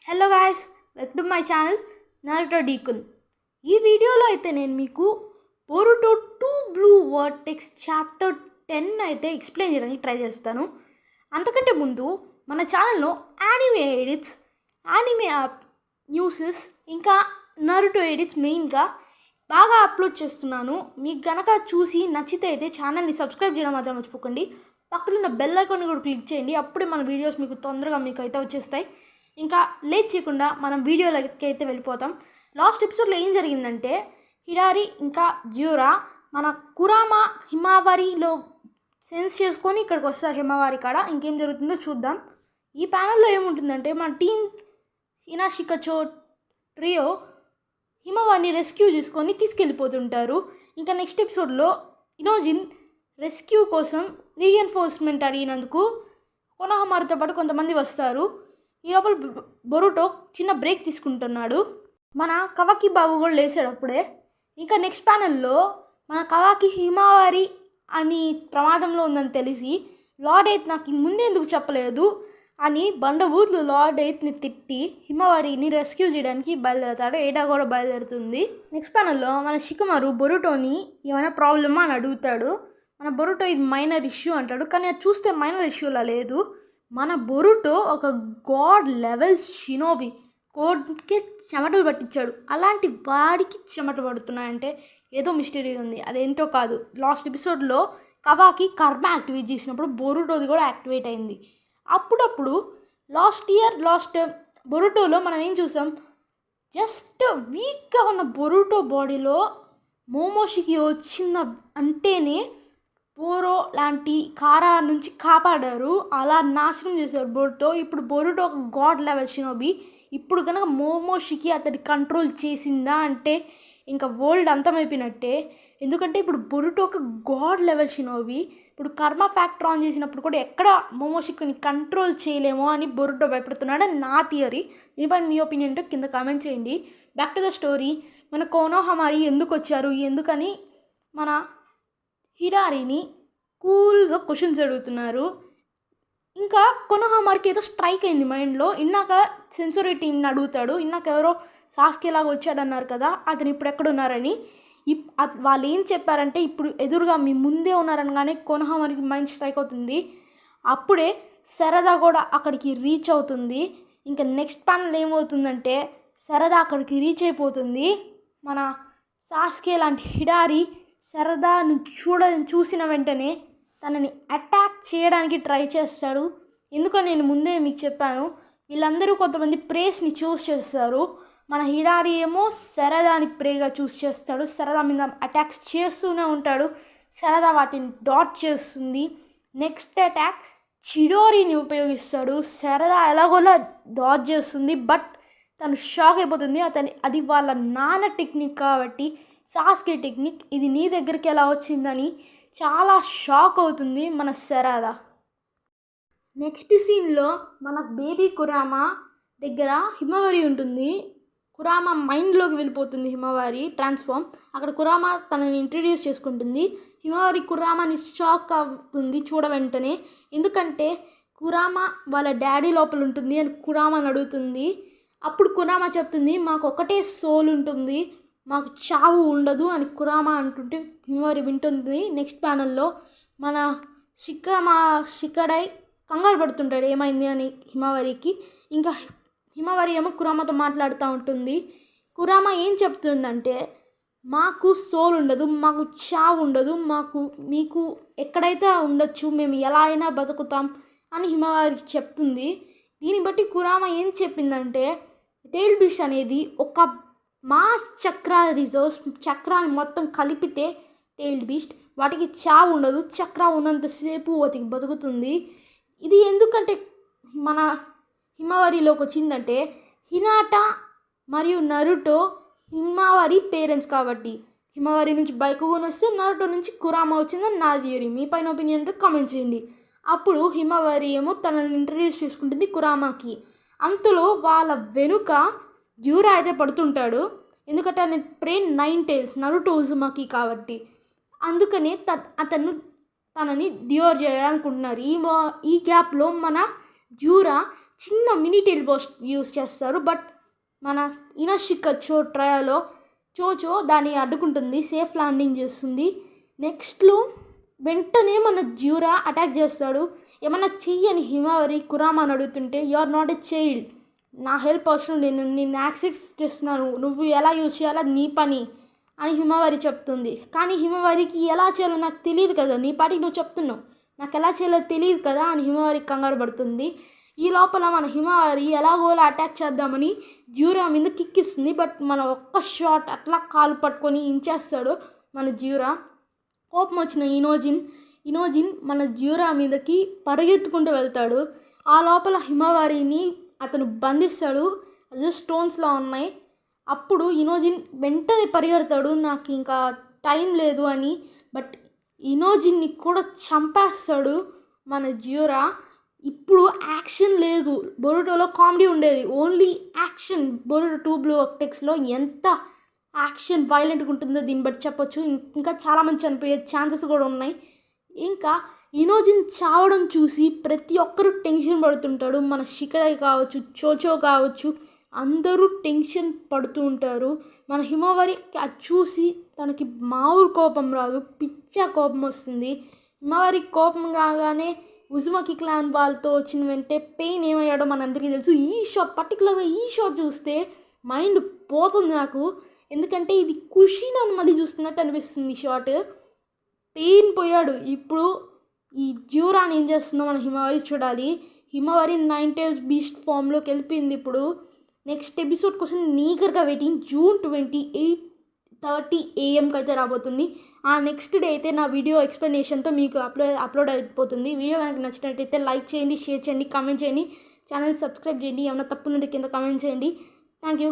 Hello guys, welcome to my channel Naruto డీకున్. ఈ వీడియోలో అయితే నేను మీకు బోరుటో 2 బ్లూ వర్టెక్స్ చాప్టర్ 10 అయితే ఎక్స్ప్లెయిన్ చేయడానికి ట్రై చేస్తాను. అంతకంటే ముందు మన ఛానల్లో యానిమే ఎడిట్స్, యానిమే న్యూసెస్, ఇంకా నారుటో ఎడిట్స్ మెయిన్గా బాగా అప్లోడ్ చేస్తున్నాను. మీకు కనుక చూసి నచ్చితే అయితే ఛానల్ని సబ్స్క్రైబ్ చేయడం మాత్రం మర్చిపోకండి. పక్కనున్న బెల్ ఐకాన్ కూడా క్లిక్ చేయండి. అప్పుడే మన వీడియోస్ మీకు తొందరగా అయితే వచ్చేస్తాయి. ఇంకా లేట్ చేయకుండా మనం వీడియోలోకి అయితే వెళ్ళిపోతాం. లాస్ట్ ఎపిసోడ్లో ఏం జరిగిందంటే, హిడారి ఇంకా జ్యూరా మన కురామా హిమావారిలో సెన్స్ చేసుకొని ఇక్కడికి వస్తారు. హిమావారి కాడ ఇంకేం జరుగుతుందో చూద్దాం. ఈ ప్యానల్లో ఏముంటుందంటే, మన టీమ్ ఇనాషికచో ట్రియో హిమవారిని రెస్క్యూ చేసుకొని తీసుకెళ్ళిపోతుంటారు. ఇంకా నెక్స్ట్ ఎపిసోడ్లో ఇనోజిన్ రెస్క్యూ కోసం రీఎన్ఫోర్స్మెంట్ అడిగినందుకు కొనోహమారుతో పాటు కొంతమంది వస్తారు. ఈ లోపల బొరుటో చిన్న బ్రేక్ తీసుకుంటున్నాడు. మన కవాకి బాబు కూడా లేచాడు అప్పుడే. ఇంకా నెక్స్ట్ ప్యానెల్లో మన కవాకి హిమావారి అని ప్రమాదంలో ఉందని తెలిసి లార్డ్ ఎయిత్ నాకు ముందే ఎందుకు చెప్పలేదు అని బండబూతులు లార్డ్ ఎయిత్ని తిట్టి హిమావారిని రెస్క్యూ చేయడానికి బయలుదేరతాడు. ఏడా కూడా బయలుదేరుతుంది. నెక్స్ట్ ప్యానెల్లో మన షికమారు బొరుటోని ఏమైనా ప్రాబ్లమా అని అడుగుతాడు. మన బొరుటో ఇది మైనర్ ఇష్యూ అంటాడు. కానీ అది చూస్తే మైనర్ ఇష్యూలా లేదు. మన బొరుటో ఒక గాడ్ లెవెల్ షినోబి, కోడ్కి చెమటలు పట్టించాడు. అలాంటి వాడికి చెమటలు పడుతున్నాయంటే ఏదో మిస్టరీ ఉంది. అదేంటో కాదు. లాస్ట్ ఎపిసోడ్లో కవాకి కర్మ యాక్టివేట్ చేసినప్పుడు బొరుటోది కూడా యాక్టివేట్ అయింది. అప్పుడప్పుడు లాస్ట్ బొరుటోలో మనం ఏం చూసాం, జస్ట్ వీక్గా ఉన్న బొరుటో బాడీలో మోమోషికి వచ్చిన అంటేనే బోరో లాంటి కారా నుంచి కాపాడారు. అలా నాశనం చేశారు బొరుటో. ఇప్పుడు బొరుటో ఒక గాడ్ లెవెల్ షినోబి. ఇప్పుడు కనుక మోమోషికి అతడి కంట్రోల్ చేసిందా అంటే ఇంకా వరల్డ్ అంతమైపోయినట్టే. ఎందుకంటే ఇప్పుడు బొరుటో ఒక గాడ్ లెవెల్ షినోబి. ఇప్పుడు కర్మ ఫ్యాక్టర్ ఆన్ చేసినప్పుడు కూడా ఎక్కడ మోమోషికిని కంట్రోల్ చేయలేమో అని బొరుటో భయపడుతున్నాడు అని నా థియరీ. దీనిపైన మీ ఒపీనియన్ ఏంటో కింద కామెంట్ చేయండి. Back to the story. మన కొనోహమారి ఎందుకు వచ్చారు, ఎందుకని మన హిడారిని కూల్గా క్వశ్చన్స్ అడుగుతున్నారు. ఇంకా కొనోహమారికి ఏదో స్ట్రైక్ అయింది మైండ్లో. ఇన్నాక సెన్సరీ టీమ్ని అడుగుతాడు. ఇన్నాక ఎవరో సాస్కేలాగా వచ్చాడన్నారు కదా, అతను ఇప్పుడు ఎక్కడున్నారని. వాళ్ళు ఏం చెప్పారంటే, ఇప్పుడు ఎదురుగా మీ ముందే ఉన్నారనగానే కొనోహమారికి మైండ్ స్ట్రైక్ అవుతుంది. అప్పుడే శరదా కూడా అక్కడికి రీచ్ అవుతుంది. ఇంకా నెక్స్ట్ ప్యానల్ ఏమవుతుందంటే, శరదా అక్కడికి రీచ్ అయిపోతుంది. మన సాస్కే లాంటి హిడారి శరదాను చూసిన వెంటనే తనని అటాక్ చేయడానికి ట్రై చేస్తాడు. ఎందుకని నేను ముందే మీకు చెప్పాను, వీళ్ళందరూ కొంతమంది ప్రేస్ని చూస్ చేస్తారు. మన హిడారి ఏమో శరదాని ప్రేగా చూస్ చేస్తాడు. శరదా మీద అటాక్స్ చేస్తూనే ఉంటాడు. శరదా వాటిని డాట్ చేస్తుంది. నెక్స్ట్ అటాక్ చిడోరిని ఉపయోగిస్తాడు. శరదా ఎలాగోలా డాట్ చేస్తుంది, బట్ తను షాక్ అయిపోతుంది. అది వాళ్ళ నాన్న టెక్నిక్ కాబట్టి, సాస్కే టెక్నిక్. ఇది నీ దగ్గరికి ఎలా వచ్చిందని చాలా షాక్ అవుతుంది మన శరదా. నెక్స్ట్ సీన్లో మన బేబీ కురామా దగ్గర హిమవారి ఉంటుంది. కురామా మైండ్లోకి వెళ్ళిపోతుంది. హిమవారి ట్రాన్స్ఫార్మ్. అక్కడ కురామా తనని ఇంట్రడ్యూస్ చేసుకుంటుంది. హిమవారి కురామాని షాక్ అవుతుంది చూడ వెంటనే. ఎందుకంటే కురామా వాళ్ళ డాడీ లోపల ఉంటుంది అని కురామాని అడుగుతుంది. అప్పుడు కురామా చెప్తుంది, మాకు ఒకటే సోల్ ఉంటుంది, మాకు చావు ఉండదు అని కురామా అంటుంటే హిమవారి వింటుంది. నెక్స్ట్ ప్యానల్లో మన షికడై కంగారు పడుతుంటాడు ఏమైంది అని హిమవారికి. ఇంకా హిమవారి ఏమో కురామాతో మాట్లాడుతూ ఉంటుంది. కురామా ఏం చెప్తుందంటే, మాకు సోల్ ఉండదు, మాకు చావు ఉండదు, మీకు ఎక్కడైతే ఉండొచ్చు, మేము ఎలా అయినా బతుకుతాం అని హిమవారికి చెప్తుంది. దీన్ని బట్టి కురామా ఏం చెప్పిందంటే, టెయిల్ బీస్ట్ అనేది ఒక మాస్ చక్రా రిజర్వ్స్, చక్రాన్ని మొత్తం కలిపితే టెయిల్ బీస్ట్, వాటికి చావు ఉండదు, చక్రా ఉన్నంతసేపు వాటికి బతుకుతుంది. ఇది ఎందుకంటే మన హిమవారిలోకి వచ్చిందంటే, హినాటా మరియు నరుటో హిమవారి పేరెంట్స్ కాబట్టి. హిమవారి నుంచి బైకుగోన్ వస్తే నరుటో నుంచి కురామా వచ్చిందని నా థియరీ. మీ పైన ఒపీనియన్ కామెంట్ చేయండి. అప్పుడు హిమవారి ఏమో తనని ఇంట్రడ్యూస్ చేసుకుంటుంది కురామాకి. అంతలో వాళ్ళ వెనుక జ్యూరా అయితే పడుతుంటాడు. ఎందుకంటే ఆయన బ్రెయిన్ 9 tails నరుటో ఉజుమాకి కాబట్టి. అందుకనే తనని డ్యూర్ చేయాలనుకుంటున్నారు. ఈ గ్యాప్లో మన జ్యూరా చిన్న మినీ టెలిపోస్ట్ యూస్ చేస్తారు. బట్ మన ఇనషిక ట్రయలో చోచో దాన్ని అడ్డుకుంటుంది, సేఫ్ ల్యాండింగ్ చేస్తుంది. నెక్స్ట్లో వెంటనే మన జ్యూరా అటాక్ చేస్తాడు. ఏమన్నా చెయ్యని హిమవారి కురామాని అడుగుతుంటే you are not a child, నా హెల్ప్ అవసరం లేదు, నేను యాక్సెప్ట్ చేస్తున్నాను, నువ్వు ఎలా యూజ్ చేయాలో నీ పని అని హిమవారి చెప్తుంది. కానీ హిమవారికి ఎలా చేయాలో నాకు తెలియదు కదా, నీ పాటికి నువ్వు చెప్తున్నావు, నాకు ఎలా చేయాలో తెలియదు కదా అని హిమవారి కంగారు పడుతుంది. ఈ లోపల మన హిమవారి ఎలాగోలా అటాక్ చేద్దామని జ్యూరా మీద కిక్ ఇస్తుంది. బట్ మన ఒక్క షాట్ అట్లా కాలు పట్టుకొని ఇంచేస్తాడు మన జ్యూరా. కోపం వచ్చిన ఇనోజిన్ మన జ్యూరా మీదకి పరిగెత్తుకుంటూ వెళ్తాడు. ఆ లోపల హిమవారిని అతను బంధిస్తాడు, అది స్టోన్స్లో ఉన్నాయి. అప్పుడు ఇనోజిన్ వెంటనే పరిగెడతాడు, నాకు ఇంకా టైం లేదు అని. బట్ ఇనోజిన్ని కూడా చంపేస్తాడు మన జ్యూరా. ఇప్పుడు యాక్షన్ లేదు, బొరుటోలో కామెడీ ఉండేది, ఓన్లీ యాక్షన్. బొరుటో 2 బ్లూ వర్టెక్స్లో ఎంత యాక్షన్ వైలెంట్గా ఉంటుందో దీన్ని బట్టి చెప్పొచ్చు. ఇంకా చాలామంది చనిపోయే ఛాన్సెస్ కూడా ఉన్నాయి. ఇంకా ఇనోజిన్ చావడం చూసి ప్రతి ఒక్కరూ టెన్షన్ పడుతుంటాడు. మన షికడై కావచ్చు, చోచో కావచ్చు, అందరూ టెన్షన్ పడుతూ ఉంటారు. మన హిమవారి అది చూసి తనకి మామూలు కోపం రాదు, పిచ్చ కోపం వస్తుంది. హిమవారి కోపం రాగానే ఉజుమకి క్లాన్ వాళ్ళతో వచ్చిన వెంటనే పెయిన్ ఏమయ్యాడో మనందరికీ తెలుసు. పర్టికులర్గా ఈ షాట్ చూస్తే మైండ్ పోతుంది నాకు, ఎందుకంటే ఇది ఖుషీని మళ్ళీ చూస్తున్నట్టు అనిపిస్తుంది. ఈ షాట్ పెయిన్ పోయాడు. ఇప్పుడు ఈ జ్యూరాని ఏం చేస్తుందో మన హిమవారి చూడాలి. హిమవారి 9 టైల్స్ బీస్ట్ ఫామ్లోకి వెళ్ళిపోయింది. ఇప్పుడు నెక్స్ట్ ఎపిసోడ్ కోసం నీగర్గా వెయిటింగ్. June 28:30 AM అయితే రాబోతుంది. ఆ నెక్స్ట్ డే అయితే నా వీడియో ఎక్స్ప్లెనేషన్తో మీకు అప్లోడ్ అయిపోతుంది. వీడియో కనుక నచ్చినట్టయితే లైక్ చేయండి, షేర్ చేయండి, కామెంట్ చేయండి, ఛానల్ సబ్స్క్రైబ్ చేయండి. ఏమైనా తప్పులుంటే కింద కామెంట్ చేయండి. Thank you.